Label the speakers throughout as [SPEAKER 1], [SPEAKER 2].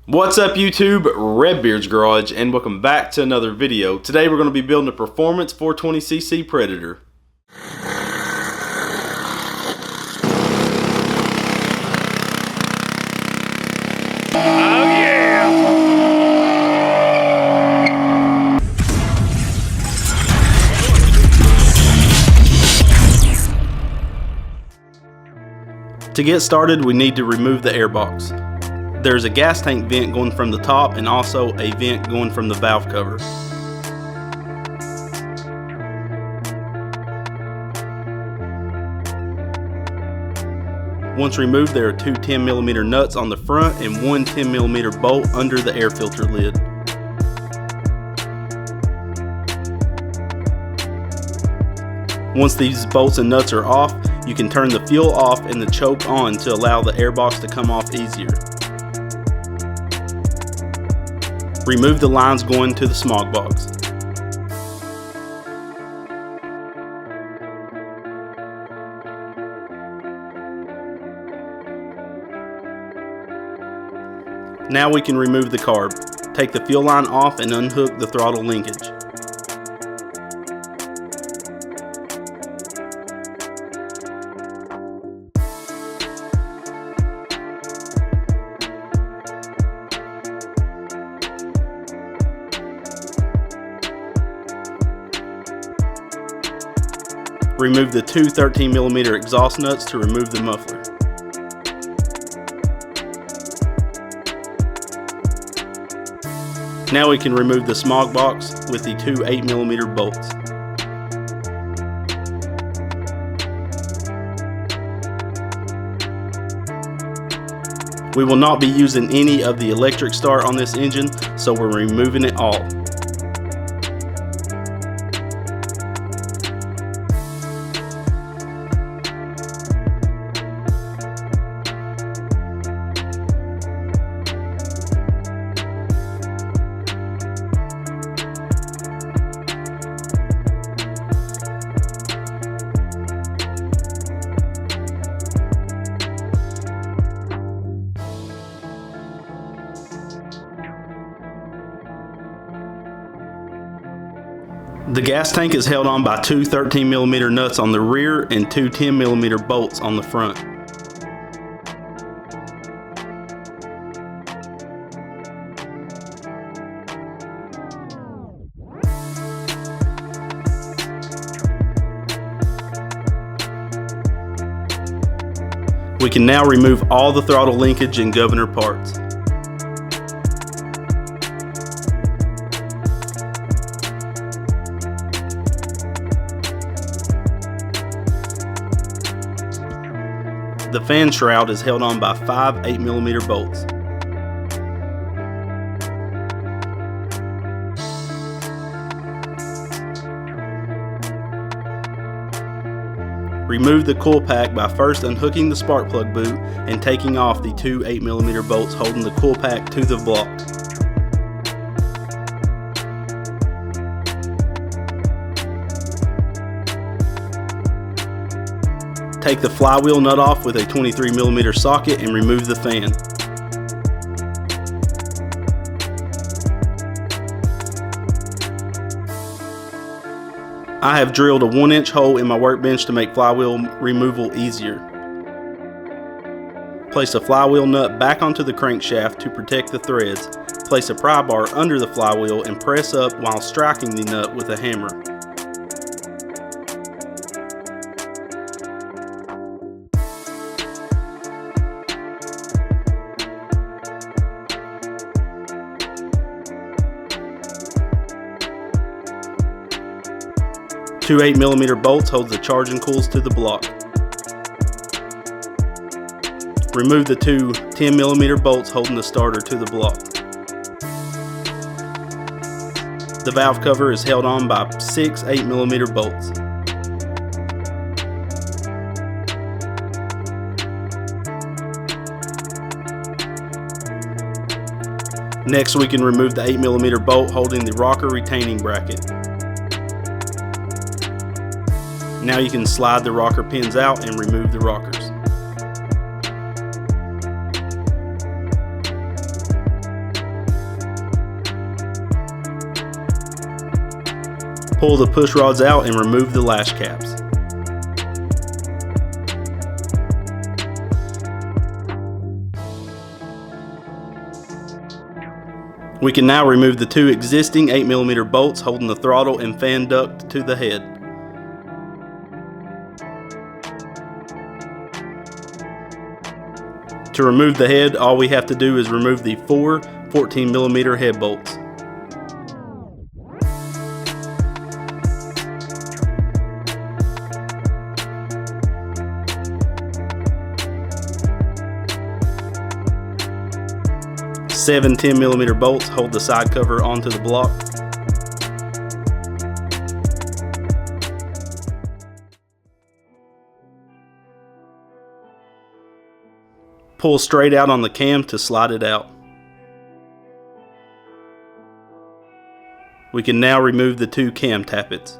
[SPEAKER 1] What's up YouTube, Redbeard's Garage, and welcome back to another video. Today we're going to be building a performance 420cc Predator.
[SPEAKER 2] Oh yeah!
[SPEAKER 1] To get started, we need to remove the airbox. There's a gas tank vent going from the top and also a vent going from the valve cover. Once removed, there are two 10mm nuts on the front and one 10mm bolt under the air filter lid. Once these bolts and nuts are off, you can turn the fuel off and the choke on to allow the airbox to come off easier. Remove the lines going to the Smog Box. Now we can remove the carb. Take the fuel line off and unhook the throttle linkage. Remove the two 13mm exhaust nuts to remove the muffler. Now we can remove the Smog Box with the two 8mm bolts. We will not be using any of the electric start on this engine, so we're removing it all. The gas tank is held on by two 13mm nuts on the rear and two 10mm bolts on the front. We can now remove all the throttle linkage and governor parts. The fan shroud is held on by five 8mm bolts. Remove the coil pack by first unhooking the spark plug boot and taking off the two 8mm bolts holding the coil pack to the block. Take the flywheel nut off with a 23mm socket and remove the fan. I have drilled a 1-inch hole in my workbench to make flywheel removal easier. Place a flywheel nut back onto the crankshaft to protect the threads. Place a pry bar under the flywheel and press up while striking the nut with a hammer. Two 8mm bolts hold the charging coils to the block. Remove the two 10mm bolts holding the starter to the block. The valve cover is held on by six 8mm bolts. Next, we can remove the 8mm bolt holding the rocker retaining bracket. Now you can slide the rocker pins out and remove the rockers. Pull the push rods out and remove the lash caps. We can now remove the two existing 8mm bolts holding the throttle and fan duct to the head. To remove the head, all we have to do is remove the four 14mm head bolts. Seven 10mm bolts hold the side cover onto the block. Pull straight out on the cam to slide it out. We can now remove the two cam tappets.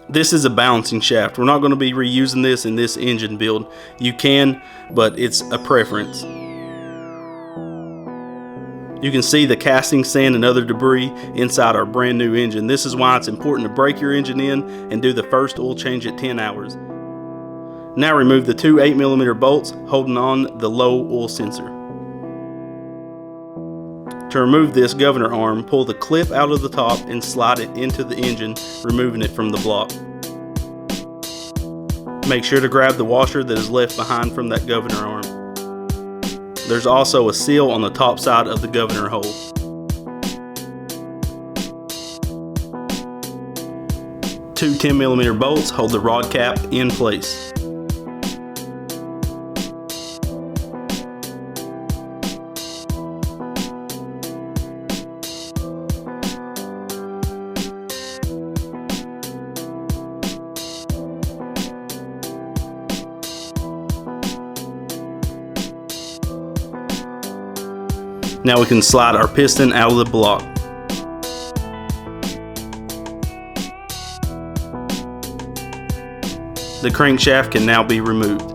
[SPEAKER 1] This is a balancing shaft. We're not going to be reusing this in this engine build. You can, but it's a preference. You can see the casting, sand, and other debris inside our brand new engine. This is why it's important to break your engine in and do the first oil change at 10 hours. Now remove the two 8mm bolts holding on the low oil sensor. To remove this governor arm, pull the clip out of the top and slide it into the engine, removing it from the block. Make sure to grab the washer that is left behind from that governor arm. There's also a seal on the top side of the governor hole. Two 10mm bolts hold the rod cap in place. Now we can slide our piston out of the block. The crankshaft can now be removed.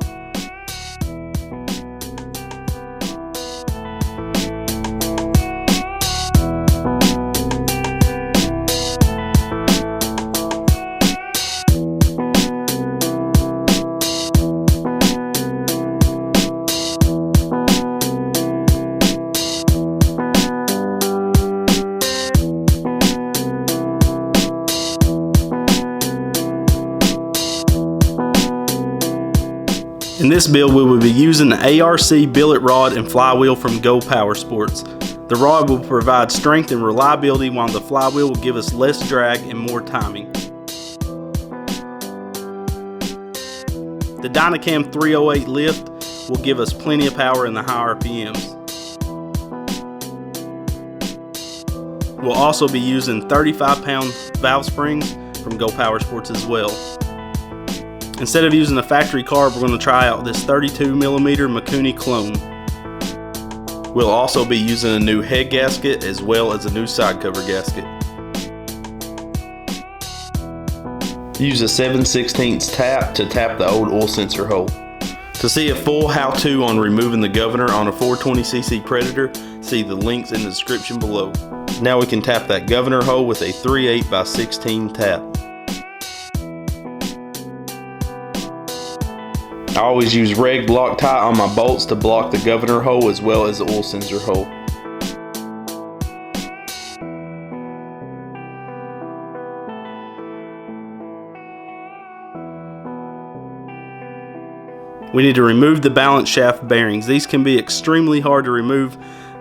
[SPEAKER 1] In this build, we will be using the ARC billet rod and flywheel from Go Power Sports. The rod will provide strength and reliability, while the flywheel will give us less drag and more timing. The Dynacam 308 lift will give us plenty of power in the high RPMs. We'll also be using 35-pound valve springs from Go Power Sports as well. Instead of using a factory carb, we're going to try out this 32mm Mikuni clone. We'll also be using a new head gasket as well as a new side cover gasket. Use a 7/16 tap to tap the old oil sensor hole. To see a full how-to on removing the governor on a 420cc Predator, see the links in the description below. Now we can tap that governor hole with a 3/8x16 tap. I always use reg Loctite on my bolts to block the governor hole as well as the oil sensor hole. We need to remove the balance shaft bearings. These can be extremely hard to remove,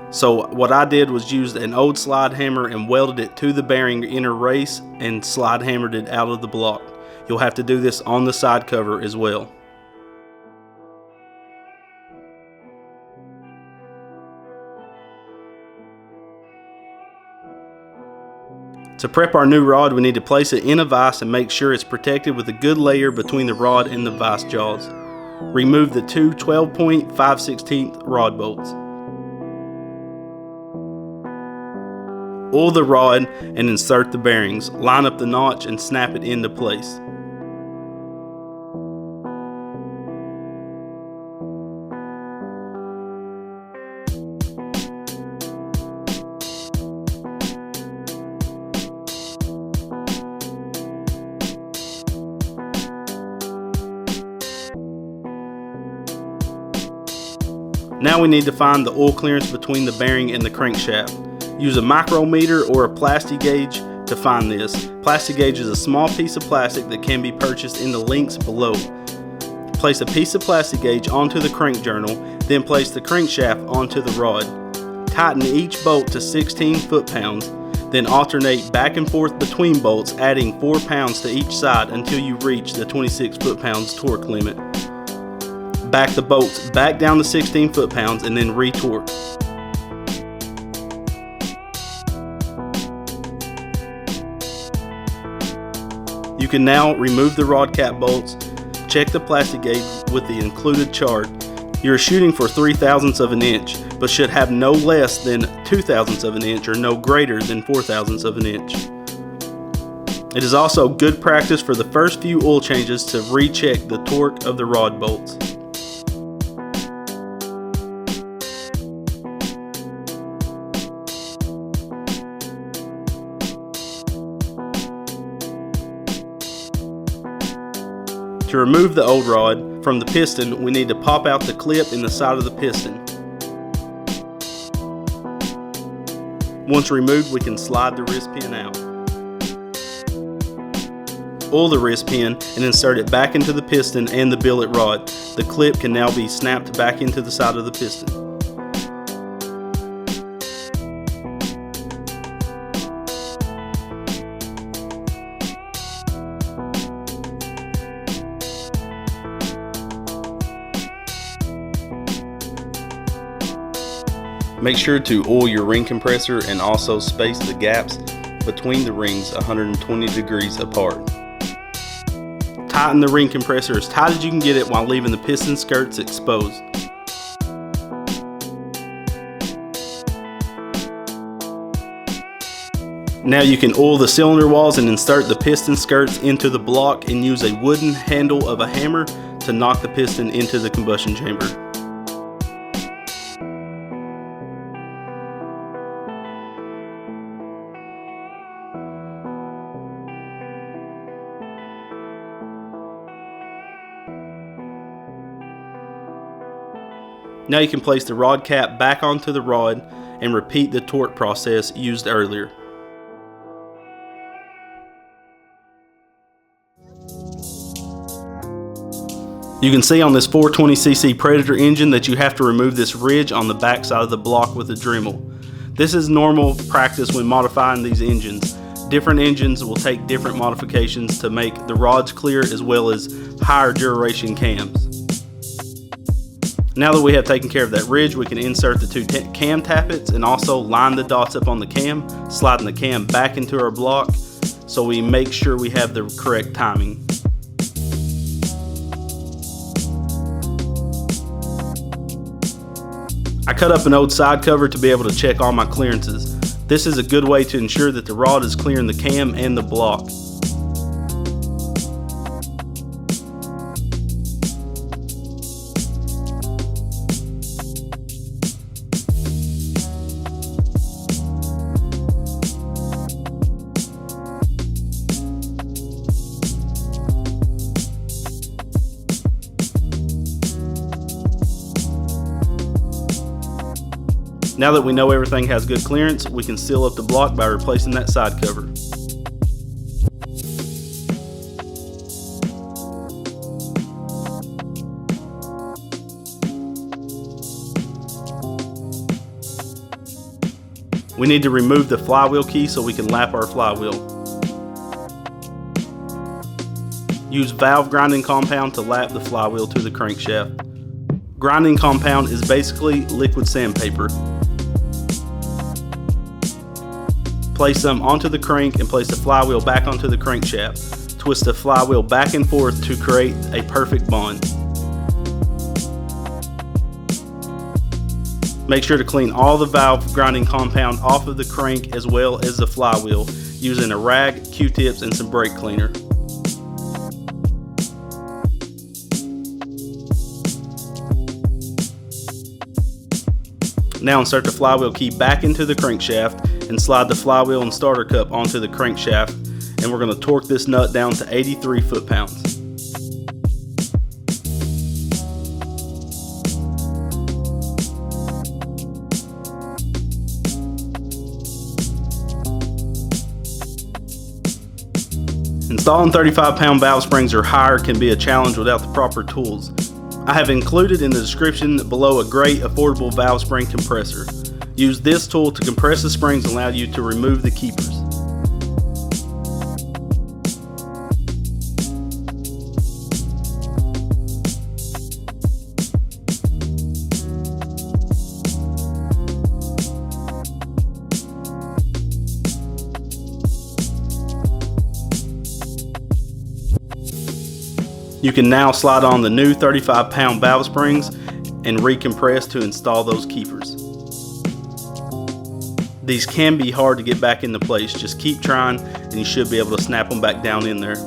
[SPEAKER 1] so what I did was use an old slide hammer and welded it to the bearing inner race and slide hammered it out of the block. You'll have to do this on the side cover as well. To prep our new rod, we need to place it in a vise and make sure it's protected with a good layer between the rod and the vise jaws. Remove the two 12-point 5/16 rod bolts. Oil the rod and insert the bearings. Line up the notch and snap it into place. Now we need to find the oil clearance between the bearing and the crankshaft. Use a micrometer or a plastic gauge to find this. Plastic gauge is a small piece of plastic that can be purchased in the links below. Place a piece of plastic gauge onto the crank journal, then place the crankshaft onto the rod. Tighten each bolt to 16 foot-pounds, then alternate back and forth between bolts, adding 4 pounds to each side until you reach the 26 foot-pounds torque limit. Back the bolts back down to 16 foot-pounds and then re-torque. You can now remove the rod cap bolts. Check the plastic gauge with the included chart. You're shooting for 3/1000ths of an inch, but should have no less than 2/1000ths of an inch or no greater than 4/1000ths of an inch. It is also good practice for the first few oil changes to recheck the torque of the rod bolts. To remove the old rod from the piston, we need to pop out the clip in the side of the piston. Once removed, we can slide the wrist pin out. Oil the wrist pin and insert it back into the piston and the billet rod. The clip can now be snapped back into the side of the piston. Make sure to oil your ring compressor and also space the gaps between the rings 120 degrees apart. Tighten the ring compressor as tight as you can get it while leaving the piston skirts exposed. Now you can oil the cylinder walls and insert the piston skirts into the block and use a wooden handle of a hammer to knock the piston into the combustion chamber. Now you can place the rod cap back onto the rod and repeat the torque process used earlier. You can see on this 420cc Predator engine that you have to remove this ridge on the back side of the block with a Dremel. This is normal practice when modifying these engines. Different engines will take different modifications to make the rods clear as well as higher duration cams. Now that we have taken care of that ridge, we can insert the two cam tappets and also line the dots up on the cam, sliding the cam back into our block so we make sure we have the correct timing. I cut up an old side cover to be able to check all my clearances. This is a good way to ensure that the rod is clearing the cam and the block. Now that we know everything has good clearance, we can seal up the block by replacing that side cover. We need to remove the flywheel key so we can lap our flywheel. Use valve grinding compound to lap the flywheel to the crankshaft. Grinding compound is basically liquid sandpaper. Place some onto the crank and place the flywheel back onto the crankshaft. Twist the flywheel back and forth to create a perfect bond. Make sure to clean all the valve grinding compound off of the crank as well as the flywheel using a rag, Q-tips, and some brake cleaner. Now insert the flywheel key back into the crankshaft and slide the flywheel and starter cup onto the crankshaft, and we're going to torque this nut down to 83 foot-pounds. Installing 35-pound valve springs or higher can be a challenge without the proper tools. I have included in the description below a great affordable valve spring compressor. Use this tool to compress the springs and allow you to remove the keepers. You can now slide on the new 35-pound valve springs and recompress to install those keepers. These can be hard to get back into place. Just keep trying and you should be able to snap them back down in there.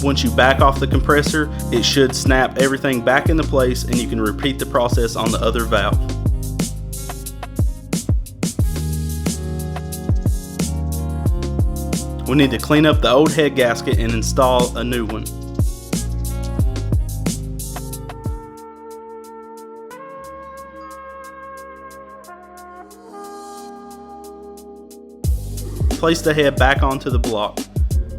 [SPEAKER 1] Once you back off the compressor, it should snap everything back into place and you can repeat the process on the other valve. We need to clean up the old head gasket and install a new one. Place the head back onto the block.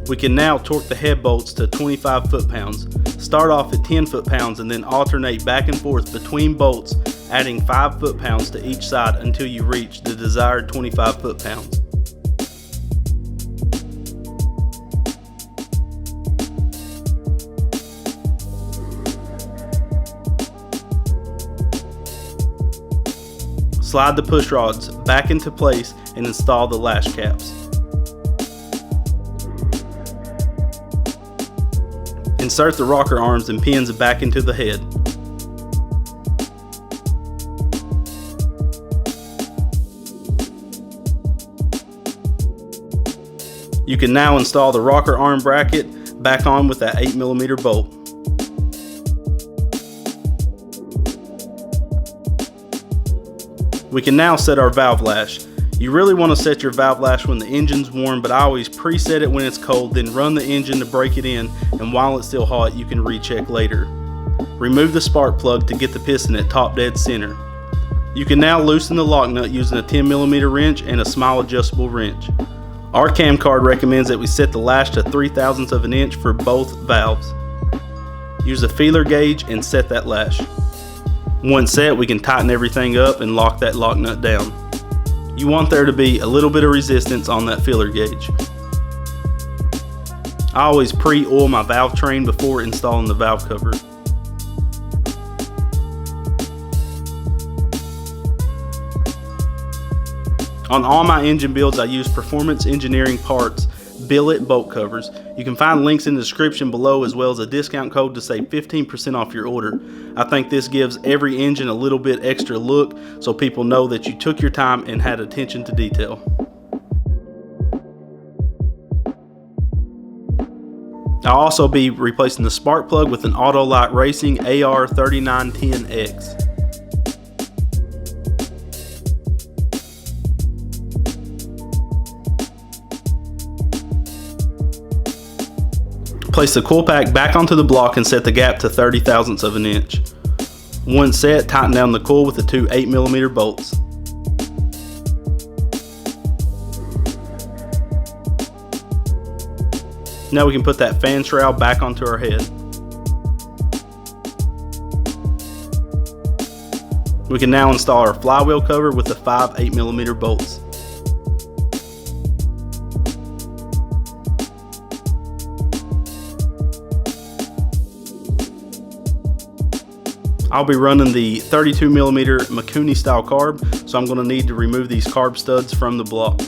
[SPEAKER 1] We can now torque the head bolts to 25 foot-pounds. Start off at 10 foot-pounds and then alternate back and forth between bolts, adding 5 foot-pounds to each side until you reach the desired 25 foot-pounds. Slide the push rods back into place and install the lash caps. Insert the rocker arms and pins back into the head. You can now install the rocker arm bracket back on with that 8mm bolt. We can now set our valve lash. You really want to set your valve lash when the engine's warm, but I always preset it when it's cold, then run the engine to break it in, and while it's still hot you can recheck later. Remove the spark plug to get the piston at top dead center. You can now loosen the lock nut using a 10mm wrench and a small adjustable wrench. Our cam card recommends that we set the lash to 3/1000 of an inch for both valves. Use a feeler gauge and set that lash. Once set, we can tighten everything up and lock that lock nut down. You want there to be a little bit of resistance on that feeler gauge. I always pre-oil my valve train before installing the valve cover. On all my engine builds I use Performance Engineering Parts billet bolt covers. You can find links in the description below as well as a discount code to save 15% off your order. I think this gives every engine a little bit extra look so people know that you took your time and had attention to detail. I'll also be replacing the spark plug with an Autolite Racing AR3910X. Place the coil pack back onto the block and set the gap to 30/1000 of an inch. Once set, tighten down the coil with the two 8mm bolts. Now we can put that fan shroud back onto our head. We can now install our flywheel cover with the 5 8mm bolts. I'll be running the 32mm Mikuni style carb, so I'm going to need to remove these carb studs from the block.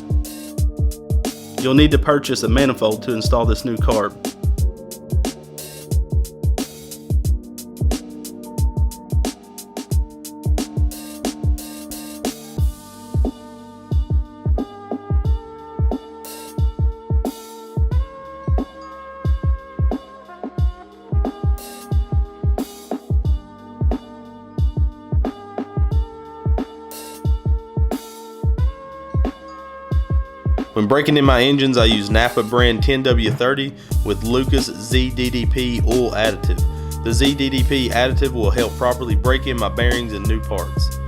[SPEAKER 1] You'll need to purchase a manifold to install this new carb.
[SPEAKER 3] When breaking in my engines, I use Napa brand 10W30 with Lucas ZDDP oil additive. The ZDDP additive will help properly break in my bearings and new parts.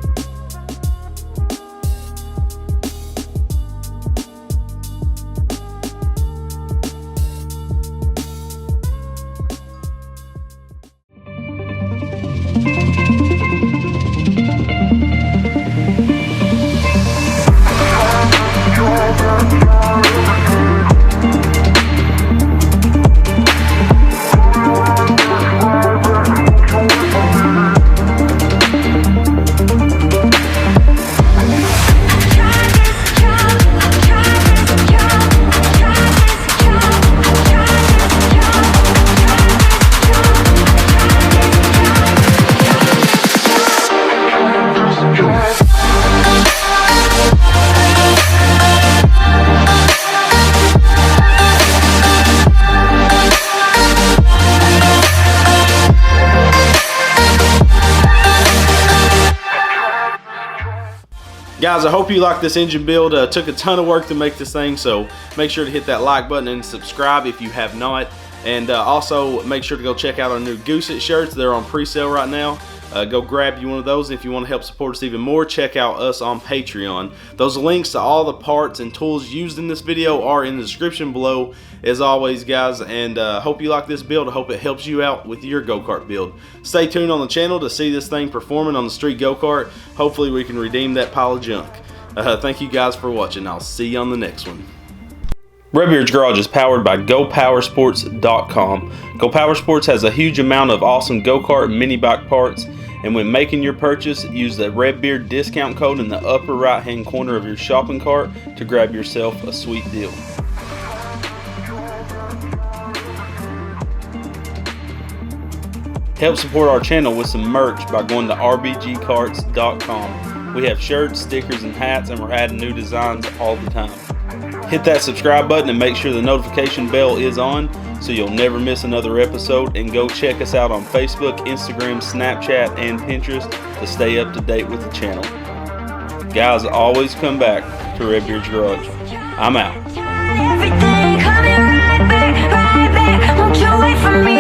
[SPEAKER 1] Guys, I hope you like this engine build. Took a ton of work to make this thing, so make sure to hit that like button and subscribe if you have not. And also make sure to go check out our new Gooseit shirts. They're on pre-sale right now. Go grab you one of those. If you want to help support us even more, check out us on Patreon. Those links to all the parts and tools used in this video are in the description below, as always, guys. And hope you like this build. I hope it helps you out with your go-kart build. Stay tuned on the channel to see this thing performing on the street go-kart. Hopefully we can redeem that pile of junk. Thank you guys for watching. I'll see you on the next one. Redbeard's Garage is powered by GoPowersports.com. GoPowersports has a huge amount of awesome go-kart and mini bike parts, and when making your purchase, use the Redbeard discount code in the upper right hand corner of your shopping cart to grab yourself a sweet deal. Help support our channel with some merch by going to rbgcarts.com. We have shirts, stickers, and hats, and we're adding new designs all the time. Hit that subscribe button and make sure the notification bell is on so you'll never miss another episode, and go check us out on Facebook, Instagram, Snapchat, and Pinterest to stay up to date with the channel. Guys, always come back to Redbeard's Garage. I'm out.
[SPEAKER 4] Everything coming right back, won't you wait for me?